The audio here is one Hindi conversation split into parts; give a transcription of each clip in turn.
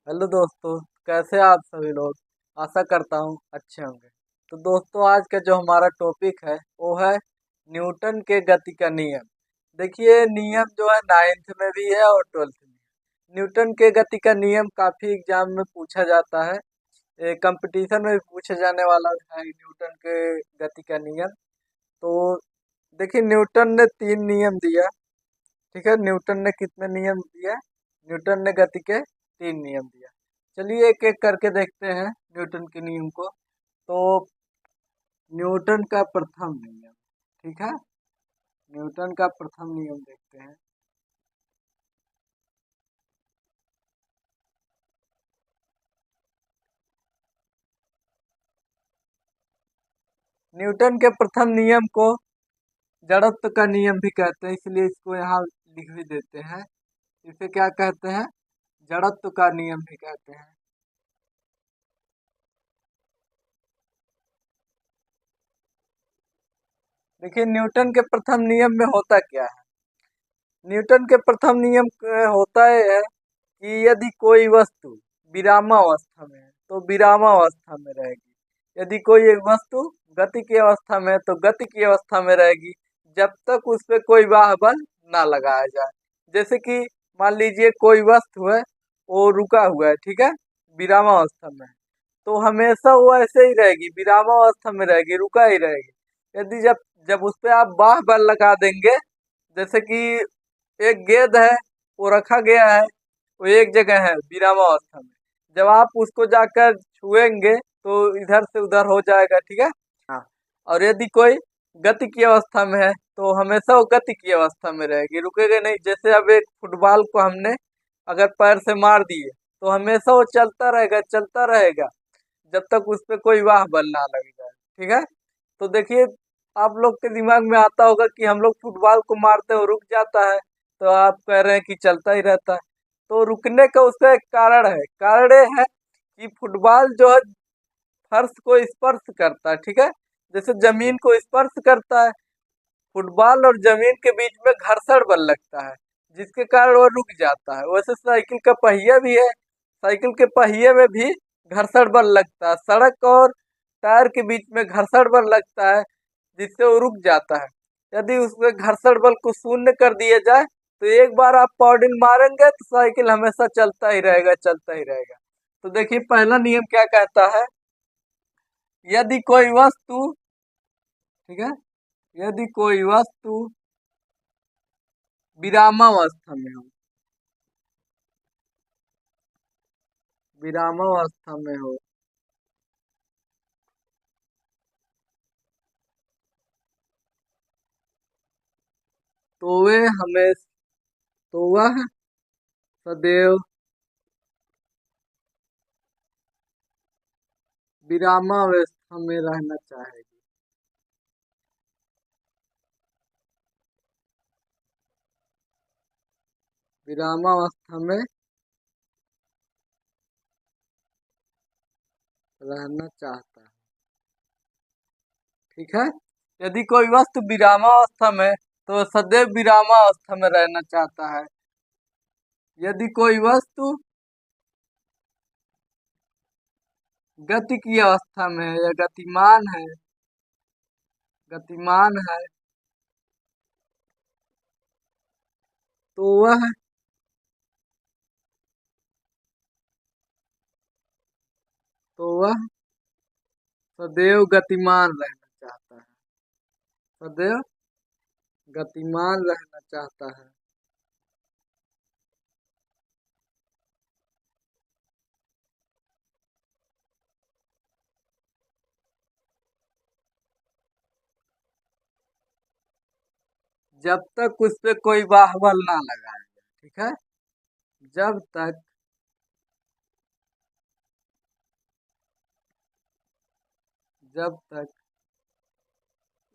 हेलो दोस्तों। कैसे आप सभी लोग। आशा करता हूँ अच्छे होंगे। तो दोस्तों, आज का जो हमारा टॉपिक है वो है न्यूटन के गति का नियम। देखिए, नियम जो है नाइन्थ में भी है और ट्वेल्थ में भी। न्यूटन के गति का नियम काफी एग्जाम में पूछा जाता है। कंपटीशन में भी पूछे जाने वाला है न्यूटन के गति का नियम। तो देखिए, न्यूटन ने तीन नियम दिया। ठीक है, न्यूटन ने कितने नियम दिए? न्यूटन ने गति के तीन नियम दिया। चलिए एक एक करके देखते हैं न्यूटन के नियम को। तो न्यूटन का प्रथम नियम, ठीक है, न्यूटन का प्रथम नियम देखते हैं। न्यूटन के प्रथम नियम को जड़त्व का नियम भी कहते हैं, इसलिए इसको यहाँ लिख भी देते हैं। इसे क्या कहते हैं? जड़त्व का नियम भी कहते हैं। देखिए, न्यूटन के प्रथम नियम में होता क्या है। न्यूटन के प्रथम नियम होता है कि यदि कोई वस्तु विरामावस्था में है तो विरामावस्था में रहेगी। यदि कोई एक वस्तु गति की अवस्था में है तो गति की अवस्था में रहेगी, जब तक उस पे कोई वाह बल ना लगाया जाए। जैसे कि मान लीजिए कोई वस्तु है, वो रुका हुआ है, ठीक है, विरामावस्था में है, तो हमेशा वो ऐसे ही रहेगी, विरामावस्था में रहेगी, रुका ही रहेगी। यदि जब जब उस पे आप बाह बल लगा देंगे, जैसे कि एक गेंद है, वो रखा गया है, वो एक जगह है विरामावस्था में। जब आप उसको जाकर छुएंगे तो इधर से उधर हो जाएगा, ठीक है। हाँ। और यदि कोई गति की अवस्था में है तो हमेशा वो गति की अवस्था में रहेगी, रुकेगा नहीं। जैसे अब एक फुटबॉल को हमने अगर पैर से मार दिए तो हमेशा वो चलता रहेगा, चलता रहेगा, जब तक उस पे कोई वाह बल ना लग जाए, ठीक है। तो देखिए, आप लोग के दिमाग में आता होगा कि हम लोग फुटबॉल को मारते हो रुक जाता है, तो आप कह रहे हैं कि चलता ही रहता है। तो रुकने का उसका एक कारण है। कारण ये है कि फुटबॉल जो है फर्श को स्पर्श करता है, ठीक है, जैसे जमीन को स्पर्श करता है। फुटबॉल और जमीन के बीच में घर्षण बल लगता है, जिसके कारण वो रुक जाता है। वैसे साइकिल का पहिया भी है, साइकिल के पहिए में भी घर्षण बल लगता है। सड़क और टायर के बीच में घर्षण बल लगता है, जिससे वो रुक जाता है। यदि उसमें घर्षण बल को शून्य कर दिया जाए तो एक बार आप पॉडिल मारेंगे तो साइकिल हमेशा चलता ही रहेगा, चलता ही रहेगा। तो देखिए, पहला नियम क्या कहता है। यदि कोई वस्तु, ठीक है, यदि कोई वस्तु विरामावस्था में हो, विरामावस्था में हो, तो वे हमेशा, तो वह सदैव विरामावस्था में रहना चाहेगी। विरामावस्था में रहना चाहता है, ठीक है। यदि कोई वस्तु विरामावस्था में, तो वह सदैव विरामावस्था में रहना चाहता है। यदि कोई वस्तु गति की अवस्था में है या गतिमान है, तो वह, तो वह सदैव गतिमान रहना चाहता है, सदैव गतिमान रहना चाहता है। जब तक उस पे कोई बाहुबल ना लगाए, ठीक है, जब तक, जब तक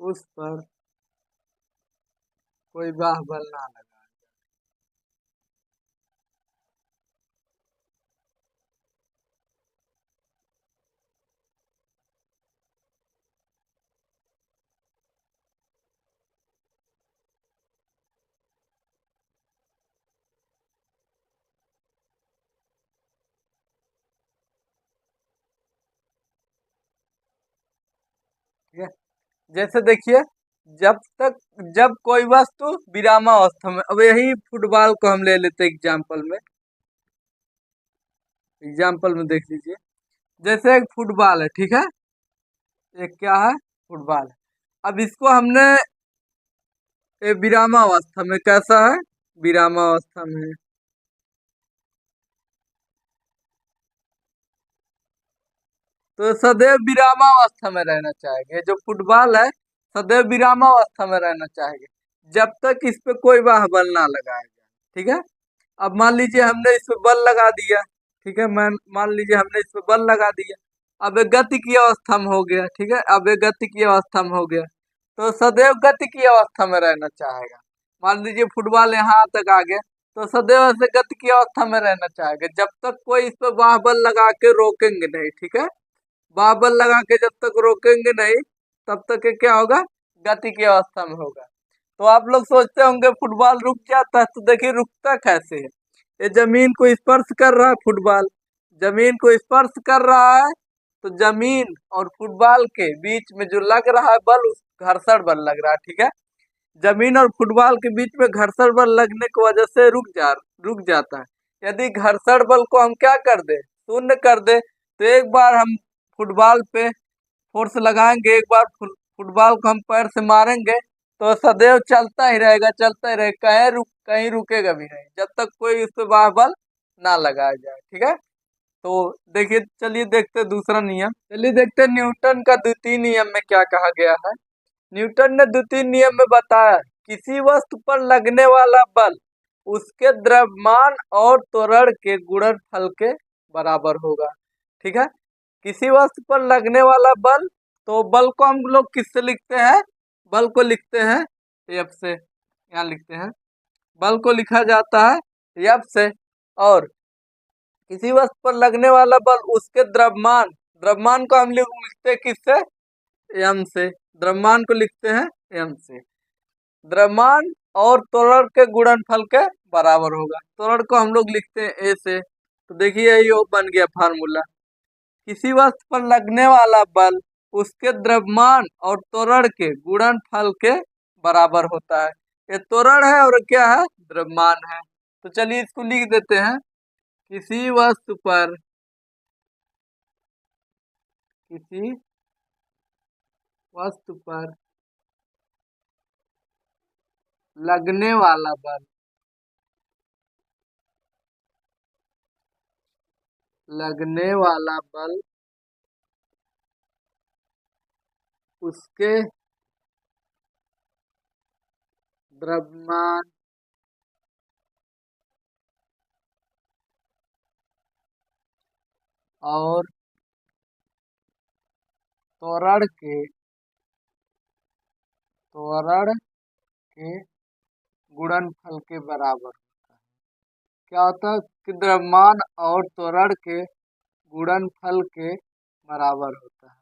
उस पर कोई बाहुबल ना लगाए। ठीक है। जैसे देखिए, जब तक जब कोई वस्तु विरामावस्था में, अब यही फुटबॉल को हम ले लेते एग्जाम्पल में देख लीजिए। जैसे एक फुटबॉल है, ठीक है, एक क्या है, फुटबॉल है। अब इसको हमने विरामावस्था में, कैसा है, विरामावस्था में है। तो सदैव विरामावस्था में रहना चाहेंगे, जो फुटबॉल है सदैव विरामावस्था में रहना चाहेंगे जब तक इस पे कोई वाह बल ना लगाया जाए, ठीक है। अब मान लीजिए हमने इस पे बल लगा दिया, ठीक है, मान लीजिए हमने इस पे बल लगा दिया। अब ये गति की अवस्था में हो गया, ठीक है, अब ये गति की अवस्था में हो गया, तो सदैव गति की अवस्था में रहना चाहेगा। मान लीजिए फुटबॉल यहाँ तक आ गया, तो सदैव ऐसे गति की अवस्था में रहना चाहेगा जब तक कोई इस पे वाह बल लगा के रोकेंगे नहीं, ठीक है। बाबल लगा के जब तक रोकेंगे नहीं, तब तक ये क्या होगा, गति की अवस्था में होगा। तो आप लोग सोचते होंगे फुटबॉल रुक जाता है, तो देखिए रुकता कैसे है। ये जमीन को स्पर्श कर रहा है, फुटबॉल जमीन को स्पर्श कर रहा है, तो जमीन और फुटबॉल के बीच में जो लग रहा है बल, उस घर्षण बल लग रहा है, ठीक है। जमीन और फुटबॉल के बीच में घर्षण बल लगने की वजह से रुक जाता है। यदि घर्षण बल को हम क्या कर दे, शून्य कर दे, तो एक बार हम फुटबॉल पे फोर्स लगाएंगे, एक बार फुटबॉल को हम पैर से मारेंगे, तो सदैव चलता ही रहेगा, चलता ही रहेगा, कहीं रुकेगा भी नहीं जब तक कोई उस पर वाह बल ना लगाया जाए, ठीक है। तो देखिए, चलिए देखते हैं दूसरा नियम, चलिए देखते हैं न्यूटन का द्वितीय नियम में क्या कहा गया है। न्यूटन ने द्वितीय नियम में बताया, किसी वस्तु पर लगने वाला बल उसके द्रव्यमान और त्वरण के गुणनफल के बराबर होगा, ठीक है। किसी वस्तु पर लगने वाला बल, तो बल को हम लोग किससे लिखते हैं, बल को लिखते हैं एफ से, यहाँ लिखते हैं, बल को लिखा जाता है एफ से। और किसी वस्तु पर लगने वाला बल उसके द्रव्यमान, द्रव्यमान को हम लोग लिखते हैं किससे, एम से, द्रव्यमान को लिखते हैं एम से। द्रव्यमान और त्वरण के गुणनफल के बराबर होगा, त्वरण को हम लोग लिखते हैं ए से। तो देखिए यही बन गया फार्मूला, किसी वस्तु पर लगने वाला बल उसके द्रव्यमान और त्वरण के गुणनफल के बराबर होता है। ये त्वरण है और क्या है, द्रव्यमान है। तो चलिए इसको लिख देते हैं, किसी वस्तु पर, किसी वस्तु पर लगने वाला बल, लगने वाला बल उसके द्रव्यमान और त्वरण के गुणनफल के बराबर होता है। क्या होता है कि द्रव्यमान और त्वरण के गुणनफल के बराबर होता है।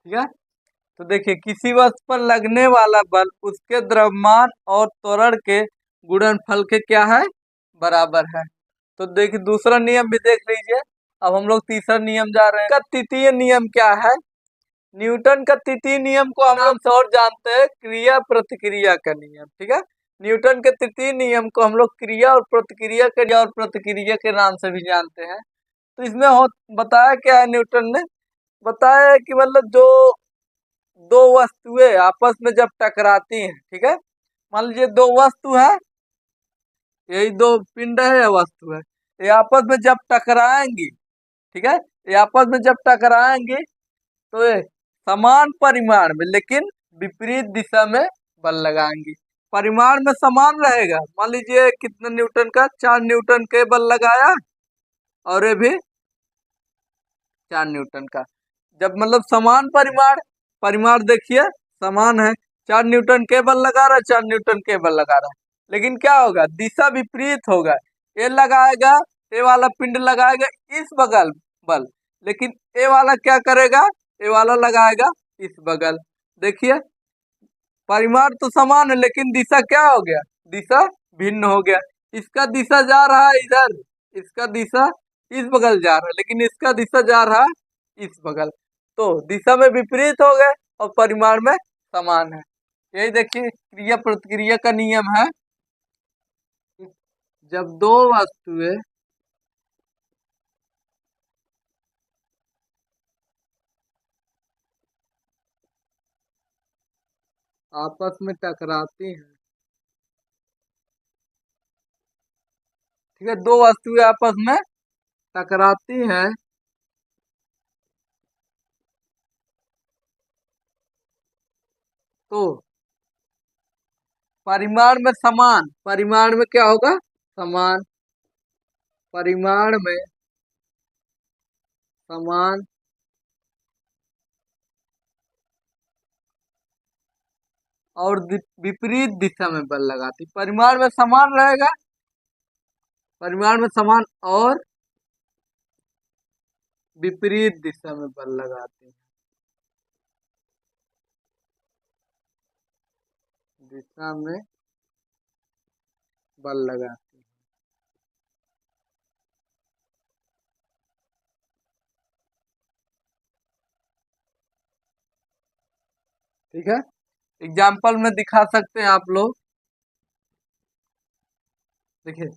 ठीक है। तो देखिए, किसी वस्तु पर लगने वाला बल उसके द्रव्यमान और त्वरण के गुणनफल के क्या है, बराबर है। तो देखिए दूसरा नियम भी देख लीजिए। अब हम लोग तीसरा नियम जा रहे हैं। का तृतीय नियम क्या है, न्यूटन का तृतीय नियम को हम लोग और जानते हैं क्रिया प्रतिक्रिया का नियम, ठीक है। न्यूटन के तृतीय नियम को हम लोग क्रिया और प्रतिक्रिया के नाम से भी जानते हैं। तो इसमें बताया क्या है, न्यूटन ने बताया है कि मतलब जो दो वस्तुएं आपस में जब टकराती हैं, ठीक है, मान लीजिए दो वस्तु है, यही दो पिंड है या वस्तु है, ये आपस में जब टकराएंगी, ठीक है, ये आपस में जब टकराएंगे, तो ये समान परिमाण में लेकिन विपरीत दिशा में बल लगाएंगी। परिमाण में समान रहेगा, मान लीजिए कितने न्यूटन का, 4 न्यूटन के बल लगाया, और ये भी 4 न्यूटन का। जब मतलब समान परिमाण, परिमाण देखिए समान है, 4 न्यूटन केबल लगा रहा है, 4 न्यूटन केबल लगा रहा है, लेकिन क्या होगा, दिशा विपरीत होगा। ये लगाएगा, ये वाला पिंड लगाएगा इस बगल बल, लेकिन ये वाला क्या करेगा, ये वाला लगाएगा इस बगल। देखिए परिमाण तो समान है लेकिन दिशा क्या हो गया, दिशा भिन्न हो गया। इसका दिशा जा रहा है इधर, इसका दिशा इस बगल जा रहा है, लेकिन इसका दिशा जा रहा है इस बगल। तो दिशा में विपरीत हो गए और परिमाण में समान है। यही देखिए क्रिया प्रतिक्रिया का नियम है। जब दो वस्तुएं आपस में टकराती हैं, ठीक है, दो वस्तुएं आपस में टकराती हैं तो परिमाण में समान, परिमाण में क्या होगा, समान, परिमाण में समान और विपरीत दिशा में बल लगाती। परिमाण में समान रहेगा, परिमाण में समान और विपरीत दिशा में बल लगाती है, दिशा में बल लगाती है। ठीक है, एग्जाम्पल में दिखा सकते हैं आप लोग। देखिए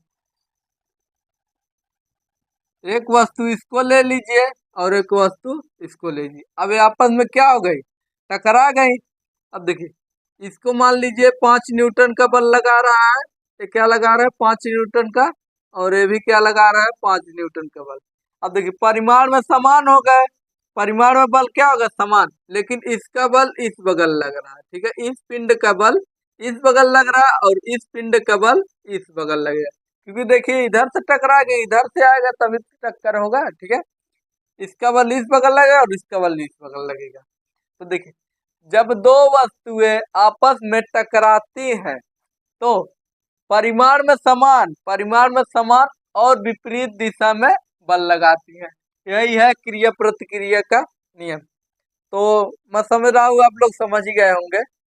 एक वस्तु इसको ले लीजिए और एक वस्तु इसको ले लीजिए, अब ये आपस में क्या हो गई, टकरा गई। अब देखिए इसको मान लीजिए 5 न्यूटन का बल लगा रहा है, ये क्या लगा रहा है 5 न्यूटन का, और ये भी क्या लगा रहा है 5 न्यूटन का बल। अब देखिए परिमाण में समान हो गए, परिमाण में बल क्या होगा समान, लेकिन इसका बल इस बगल लग रहा है, ठीक है, इस पिंड का बल इस बगल लग रहा है और इस पिंड का बल इस बगल लगेगा, क्योंकि देखिए इधर से टकरा के इधर से आएगा तभी तो टक्कर होगा, ठीक है। इसका बल इस बगल लगेगा और इसका बल इस बगल लगेगा। तो देखिए जब दो वस्तुएं आपस में टकराती हैं तो परिमाण में समान, परिमाण में समान और विपरीत दिशा में बल लगाती हैं। यही है क्रिया प्रतिक्रिया का नियम। तो मैं समझ रहा हूँ आप लोग समझ ही गए होंगे।